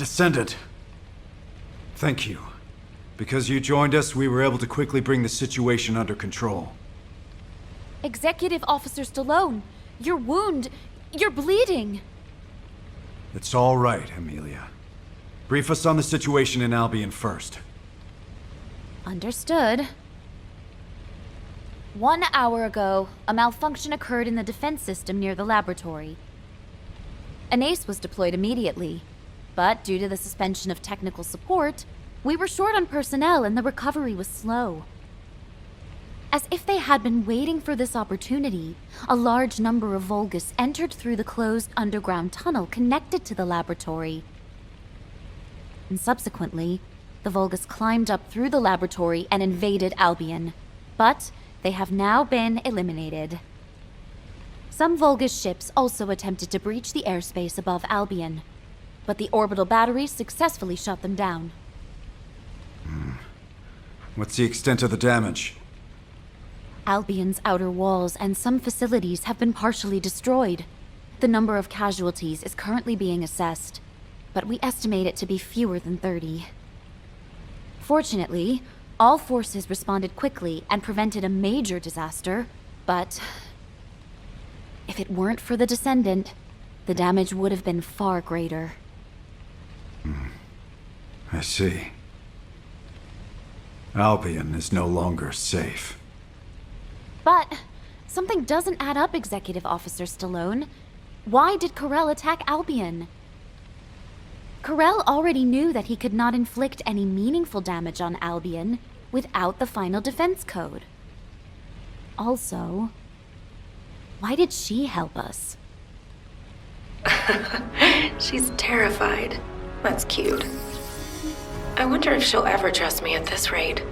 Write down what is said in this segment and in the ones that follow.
Descendant. Thank you. Because you joined us, we were able to quickly bring the situation under control. Executive Officer Stallone, your wound, you're bleeding. It's all right, Amelia. Brief us on the situation in Albion first. Understood. 1 hour ago, a malfunction occurred in the defense system near the laboratory. An ace was deployed immediately, but due to the suspension of technical support, we were short on personnel and the recovery was slow. As if they had been waiting for this opportunity, a large number of Vulgus entered through the closed underground tunnel connected to the laboratory. And subsequently, the Vulgus climbed up through the laboratory and invaded Albion. But they have now been eliminated. Some Vulgus ships also attempted to breach the airspace above Albion, but the orbital batteries successfully shut them down. What's the extent of the damage? Albion's outer walls and some facilities have been partially destroyed. The number of casualties is currently being assessed, but we estimate it to be fewer than 30. Fortunately, all forces responded quickly and prevented a major disaster, but if it weren't for the Descendant, the damage would have been far greater. I see. Albion is no longer safe. But something doesn't add up, Executive Officer Stallone. Why did Corell attack Albion? Corell already knew that he could not inflict any meaningful damage on Albion without the final defense code. Also, why did she help us? She's terrified. That's cute. I wonder if she'll ever trust me at this rate.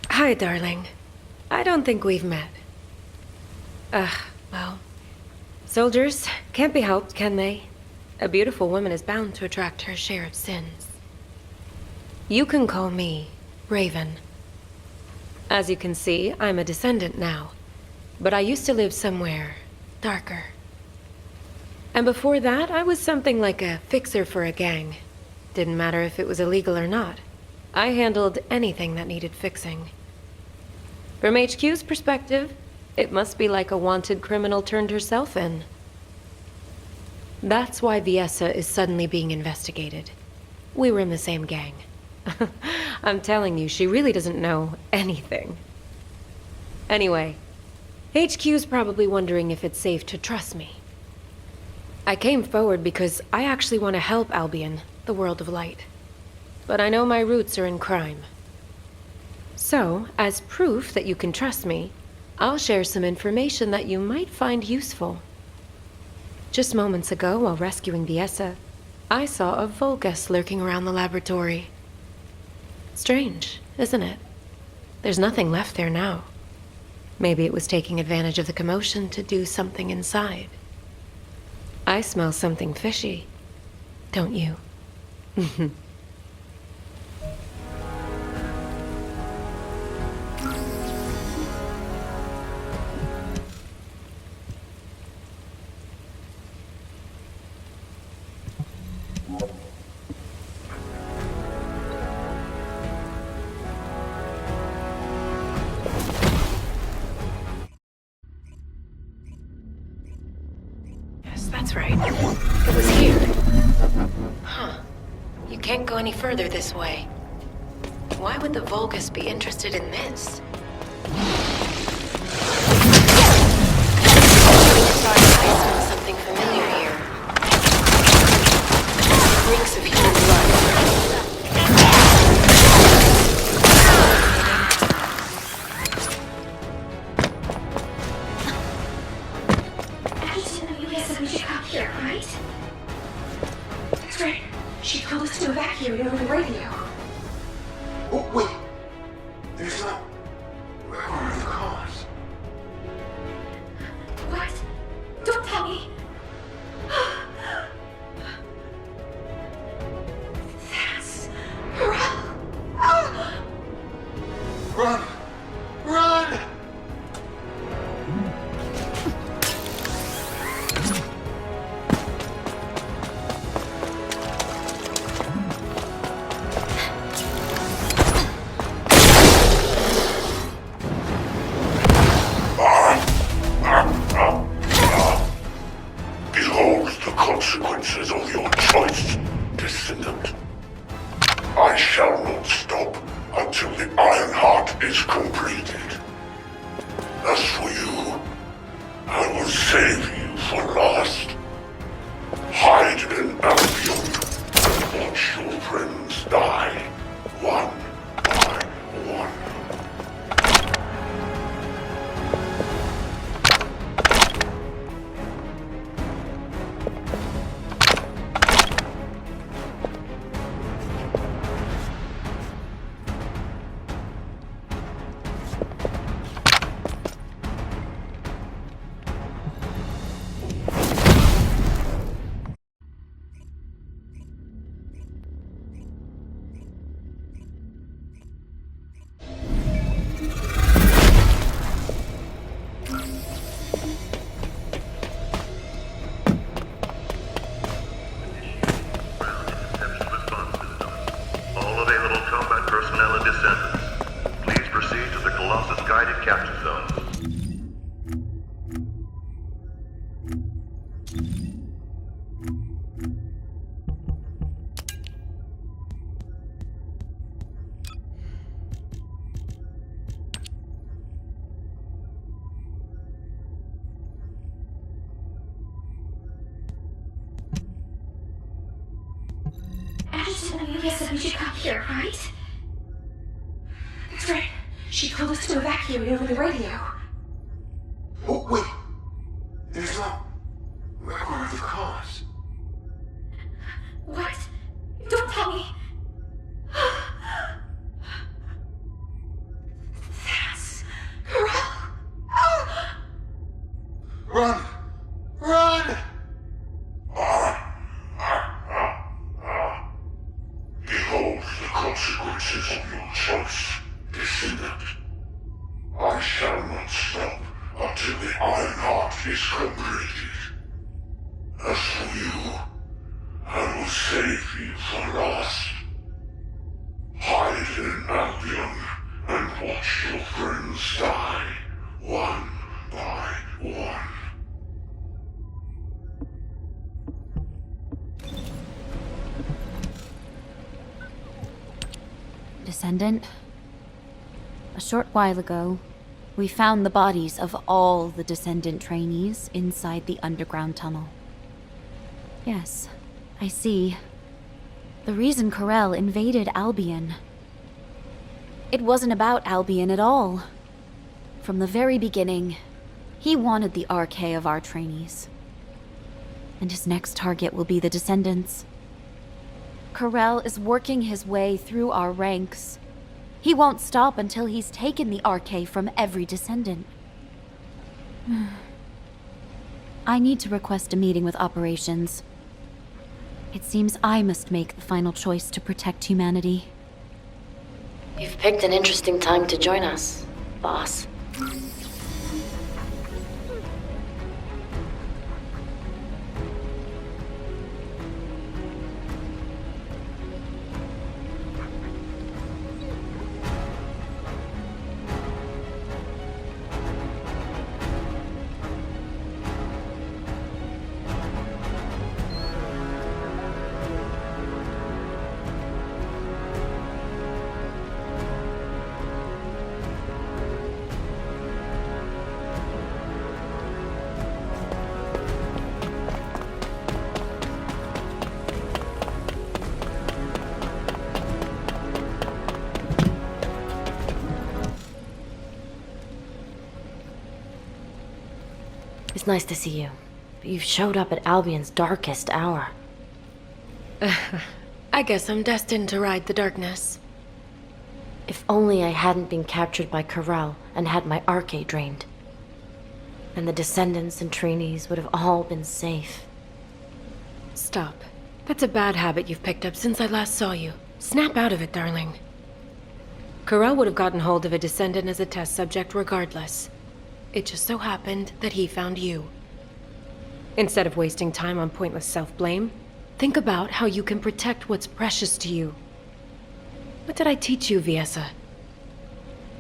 Hi, darling. I don't think we've met. Well, soldiers can't be helped, can they? A beautiful woman is bound to attract her share of sins. You can call me Raven. As you can see, I'm a descendant now, but I used to live somewhere darker. And before that, I was something like a fixer for a gang. Didn't matter if it was illegal or not. I handled anything that needed fixing. From HQ's perspective, it must be like a wanted criminal turned herself in. That's why Viessa is suddenly being investigated. We were in the same gang. I'm telling you, she really doesn't know anything. Anyway, HQ's probably wondering if it's safe to trust me. I came forward because I actually want to help Albion, the world of light. But I know my roots are in crime. So, as proof that you can trust me, I'll share some information that you might find useful. Just moments ago, while rescuing Viessa, I saw a Vulgus lurking around the laboratory. Strange, isn't it? There's nothing left there now. Maybe it was taking advantage of the commotion to do something inside. I smell something fishy, don't you? That's right. It was here. Huh. You can't go any further this way. Why would the Vulgus be interested in this? I smell something familiar here. Reeks of human blood. She told us to evacuate over Run! Run! Behold the consequences of your choice, Descendant. I shall not stop until the Iron Heart is completed. As for you, I will save you for last. Hide in Albion and watch your friends die, one by one. All available combat personnel and descendants, please proceed to the Colossus guided capture zones. Anderson Amelia said we should come here, right? That's right. She told us to evacuate over the radio. Oh, wait. There's no record of the cause. What? Don't tell me. That's Corel. Run! Run! Behold the consequences of your choice, Descendant. I shall not stop until the Iron Heart is completed. As for you, I will save you for last. Hide in Albion and watch your friends die, one by one. Descendant, a short while ago, we found the bodies of all the Descendant trainees inside the underground tunnel. Yes, I see. The reason Corel invaded Albion. It wasn't about Albion at all. From the very beginning, he wanted the RK of our trainees. And his next target will be the Descendants. Corel is working his way through our ranks. He won't stop until he's taken the RK from every Descendant. I need to request a meeting with operations. It seems I must make the final choice to protect humanity. You've picked an interesting time to join us, boss. It's nice to see you, but you've showed up at Albion's darkest hour. I guess I'm destined to ride the darkness. If only I hadn't been captured by Corel and had my RK drained. Then the Descendants and trainees would have all been safe. Stop. That's a bad habit you've picked up since I last saw you. Snap out of it, darling. Corel would have gotten hold of a Descendant as a test subject regardless. It just so happened that he found you. Instead of wasting time on pointless self-blame, think about how you can protect what's precious to you. What did I teach you, Viessa?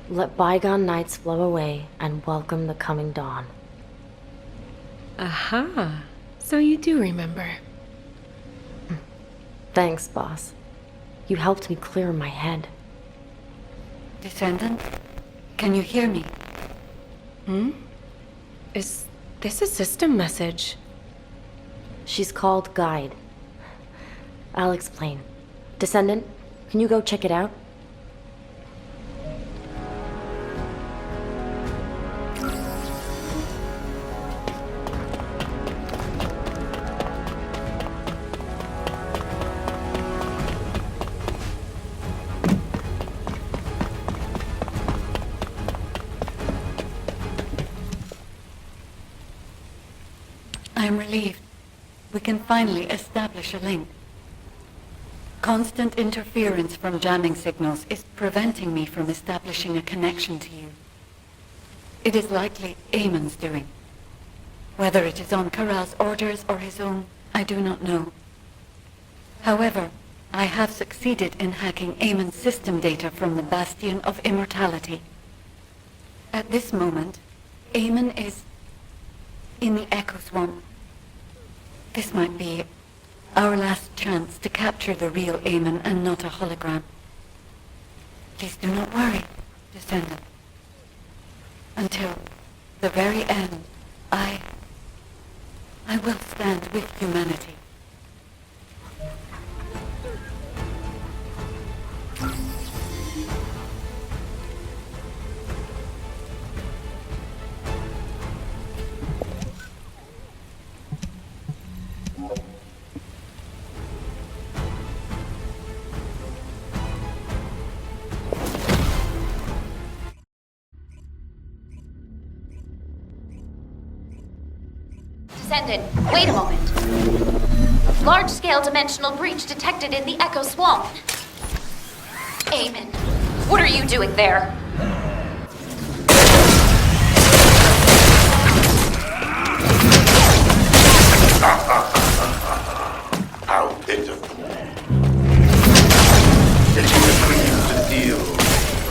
Let bygone nights flow away and welcome the coming dawn. Aha. So you do remember. Thanks, boss. You helped me clear my head. Descendant, can you hear me? Is this a system message? She's called Guide. I'll explain. Descendant, can you go check it out? I'm relieved. We can finally establish a link. Constant interference from jamming signals is preventing me from establishing a connection to you. It is likely Eamon's doing. Whether it is on Corral's orders or his own, I do not know. However, I have succeeded in hacking Eamon's system data from the Bastion of Immortality. At this moment, Eamon is in the Echo Swamp. This might be our last chance to capture the real Eamon and not a hologram. Please do not worry, Descendant. Until the very end, I will stand with humanity. Descendant, wait a moment. Large-scale dimensional breach detected in the Echo Swamp. Eamon, what are you doing there? How pitiful. If you agreed to deal,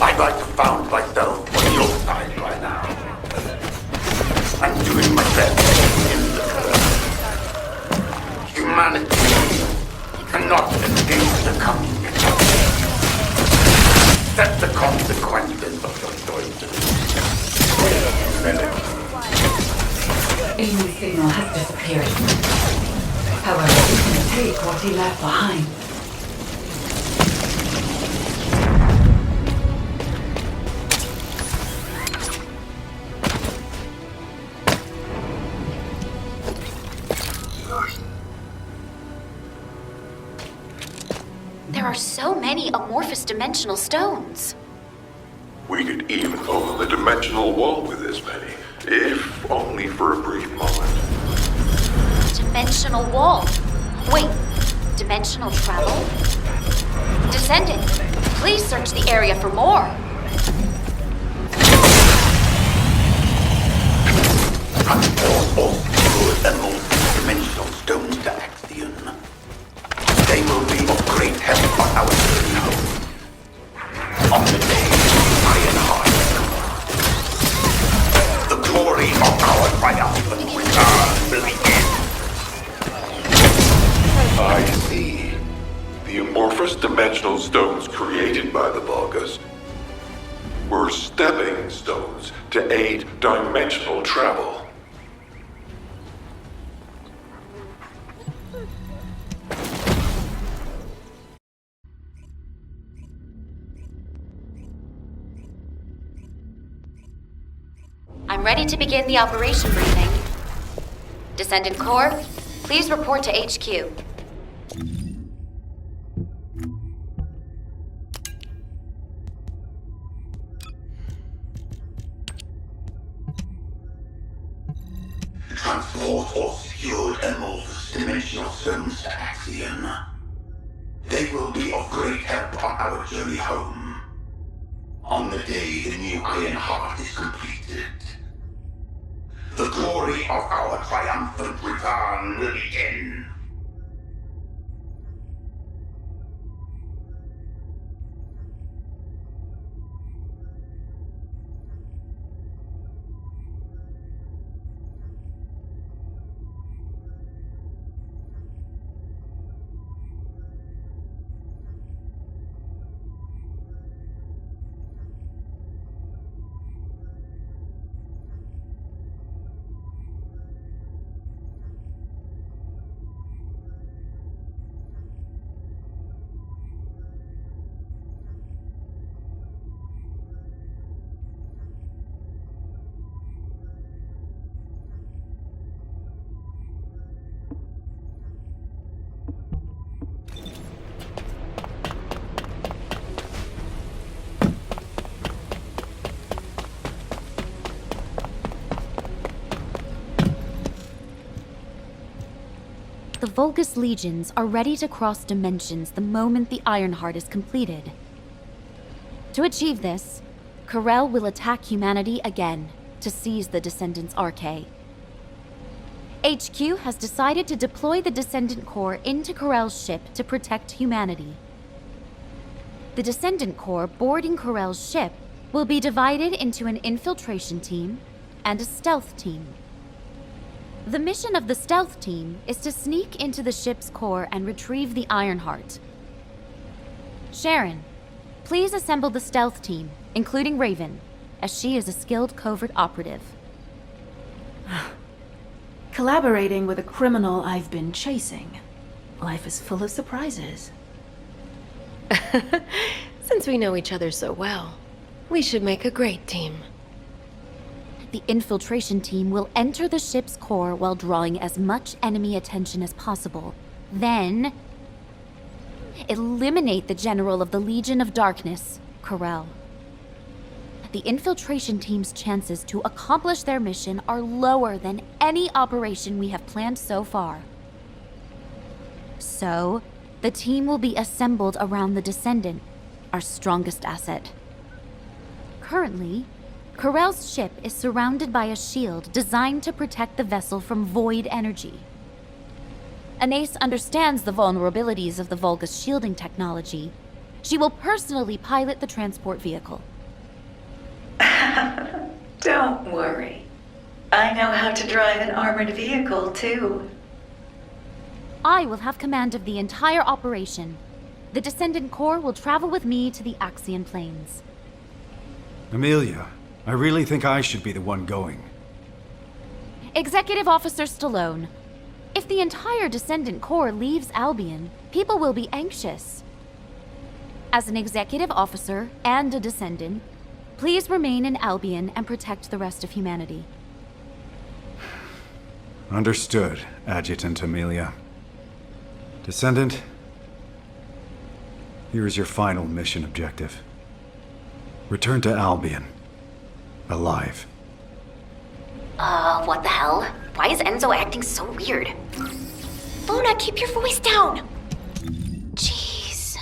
I'd like to found myself on your side by now. I'm doing my best in the curve. Humanity cannot escape the coming. Set the consequences of your choices. Eamon's signal has disappeared. However, we can take what he left behind. There are so many amorphous dimensional stones. We could even open the dimensional wall with this many, if only for a brief moment. Dimensional wall. Wait, dimensional travel? Descendant, please search the area for more. Transport all good and multi-dimensional stones to Axion. They will be of great help on our journey home. On the day Ironheart comes, the glory of our triumphant return will begin. I see. The amorphous dimensional stones created by the Vulgus were stepping stones to aid dimensional travel. I'm ready to begin the operation briefing. Descendant Corps, please report to HQ. Transport or secured amorphous dimensional stones to Axion. They will be of great help on our journey home. On the day the new Iron Heart is completed, the glory of our triumphant return will begin. The Vulgus legions are ready to cross dimensions the moment the Ironheart is completed. To achieve this, Corel will attack humanity again to seize the Descendant's Arche. HQ has decided to deploy the Descendant Corps into Corel's ship to protect humanity. The Descendant Corps boarding Corel's ship will be divided into an infiltration team and a stealth team. The mission of the stealth team is to sneak into the ship's core and retrieve the Ironheart. Sharon, please assemble the stealth team, including Raven, as she is a skilled covert operative. Collaborating with a criminal I've been chasing. Life is full of surprises. Since we know each other so well, we should make a great team. The infiltration team will enter the ship's core while drawing as much enemy attention as possible. Then, eliminate the General of the Legion of Darkness, Corel. The infiltration team's chances to accomplish their mission are lower than any operation we have planned so far. So, the team will be assembled around the Descendant, our strongest asset. Currently, Corel's ship is surrounded by a shield designed to protect the vessel from void energy. Anais understands the vulnerabilities of the Vulgus shielding technology. She will personally pilot the transport vehicle. Don't worry. I know how to drive an armored vehicle, too. I will have command of the entire operation. The Descendant Corps will travel with me to the Axian Plains. Amelia, I really think I should be the one going. Executive Officer Stallone, if the entire Descendant Corps leaves Albion, people will be anxious. As an executive officer and a Descendant, please remain in Albion and protect the rest of humanity. Understood, Adjutant Amelia. Descendant, here is your final mission objective. Return to Albion. Alive. What the hell? Why is Enzo acting so weird? Luna, keep your voice down! Jeez.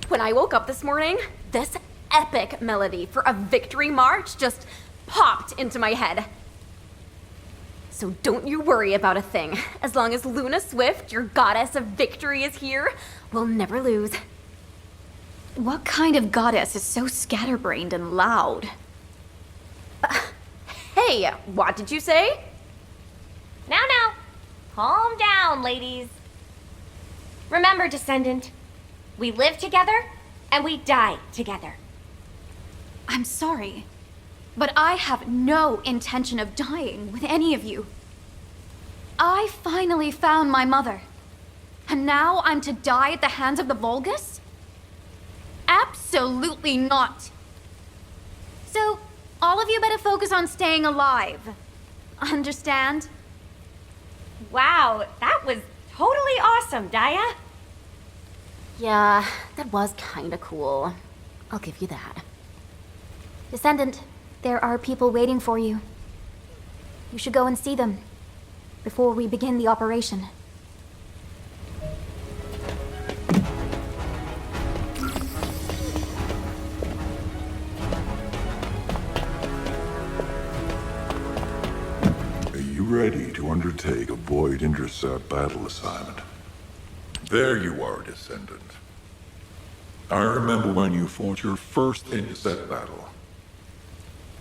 When I woke up this morning, this epic melody for a victory march just popped into my head. So don't you worry about a thing. As long as Luna Swift, your goddess of victory, is here, we'll never lose. What kind of goddess is so scatterbrained and loud? Hey, what did you say? Now, calm down, ladies. Remember, Descendant, we live together and we die together. I'm sorry, but I have no intention of dying with any of you. I finally found my mother, and now I'm to die at the hands of the Vulgus? Absolutely not. So, all of you better focus on staying alive. Understand? Wow, that was totally awesome, Daya. Yeah, that was kinda cool. I'll give you that. Descendant, there are people waiting for you. You should go and see them before we begin the operation. Are you ready to undertake a Void Intercept battle assignment? There you are, Descendant. I remember when you fought your first Intercept battle.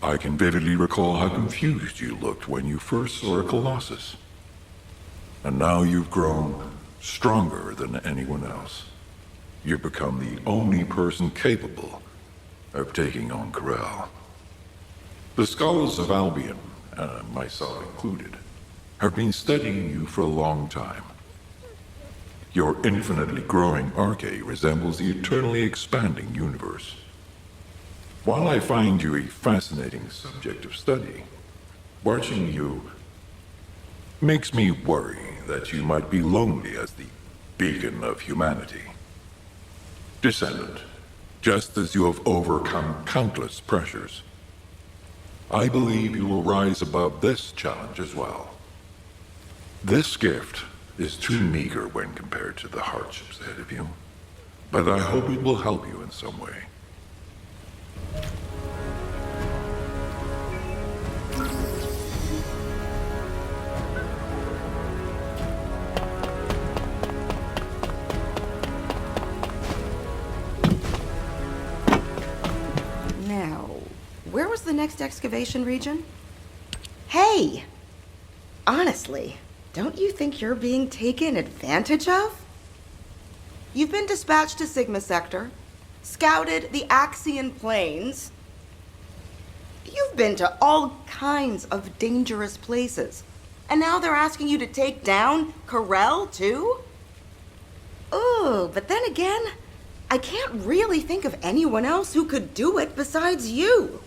I can vividly recall how confused you looked when you first saw a Colossus. And now you've grown stronger than anyone else. You've become the only person capable of taking on Corel. The scholars of Albion, myself included, have been studying you for a long time. Your infinitely growing arcade resembles the eternally expanding universe. While I find you a fascinating subject of study, watching you makes me worry that you might be lonely as the beacon of humanity. Descendant, just as you have overcome countless pressures, I believe you will rise above this challenge as well. This gift is too meager when compared to the hardships ahead of you, but I hope it will help you in some way. Now, where was the next excavation region? Hey! Honestly, don't you think you're being taken advantage of? You've been dispatched to Sigma Sector, scouted the Axian Plains. You've been to all kinds of dangerous places. And now they're asking you to take down Corel, too? Ooh, but then again, I can't really think of anyone else who could do it besides you.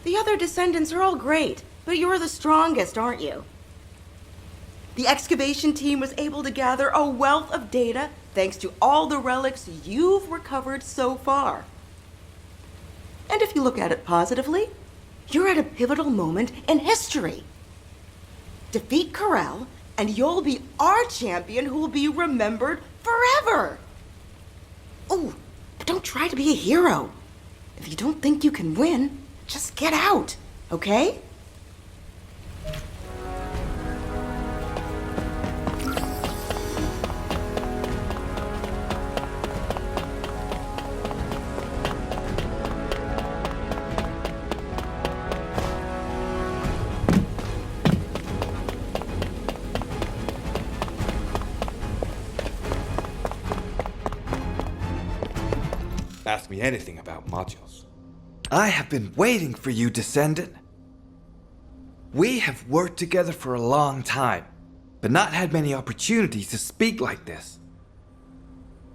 The other descendants are all great, but you're the strongest, aren't you? The excavation team was able to gather a wealth of data thanks to all the relics you've recovered so far. And if you look at it positively, you're at a pivotal moment in history. Defeat Corel, and you'll be our champion who will be remembered forever. Oh, but don't try to be a hero. If you don't think you can win, just get out, okay? Ask me anything about modules. I have been waiting for you, Descendant. We have worked together for a long time, but not had many opportunities to speak like this.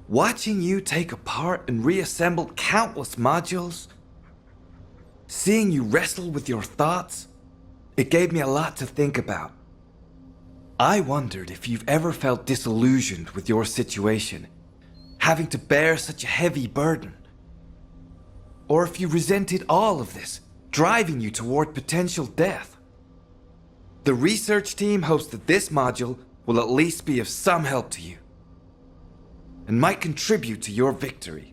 Watching you take apart and reassemble countless modules, seeing you wrestle with your thoughts, it gave me a lot to think about. I wondered if you've ever felt disillusioned with your situation, having to bear such a heavy burden. Or if you resented all of this, driving you toward potential death. The research team hopes that this module will at least be of some help to you, and might contribute to your victory.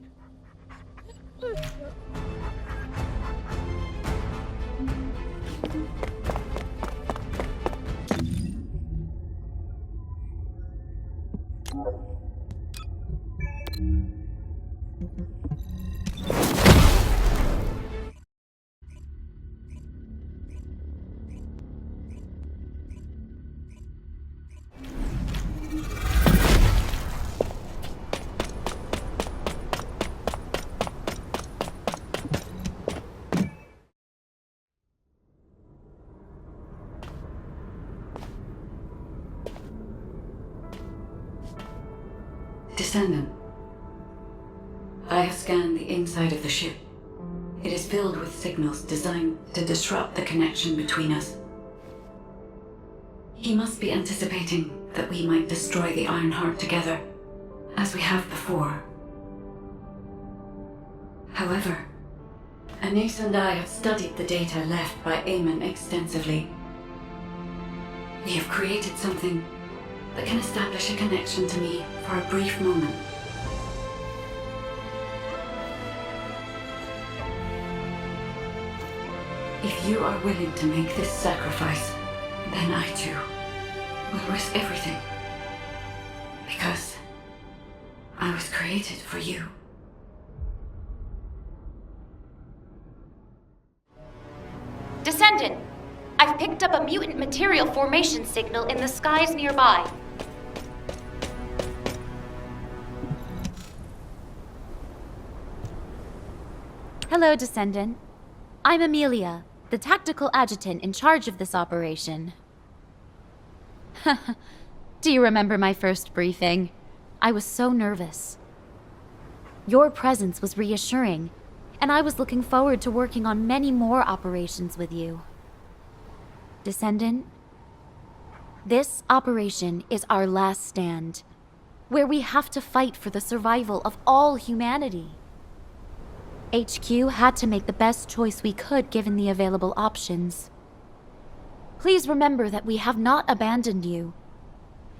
Descendant, I have scanned the inside of the ship. It is filled with signals designed to disrupt the connection between us. He must be anticipating that we might destroy the Ironheart together, as we have before. However, Anais and I have studied the data left by Eamon extensively. We have created something that can establish a connection to me for a brief moment. If you are willing to make this sacrifice, then I too will risk everything. Because I was created for you. Descendant, I've picked up a mutant material formation signal in the skies nearby. Hello, Descendant. I'm Amelia, the tactical adjutant in charge of this operation. Do you remember my first briefing? I was so nervous. Your presence was reassuring, and I was looking forward to working on many more operations with you. Descendant, this operation is our last stand, where we have to fight for the survival of all humanity. HQ had to make the best choice we could given the available options. Please remember that we have not abandoned you.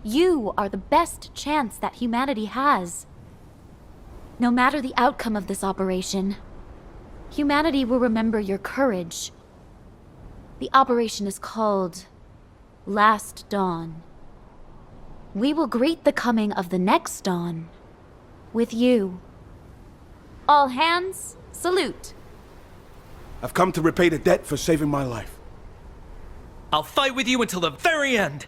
You are the best chance that humanity has. No matter the outcome of this operation, humanity will remember your courage. The operation is called Last Dawn. We will greet the coming of the next dawn with you. All hands, salute. I've come to repay the debt for saving my life. I'll fight with you until the very end.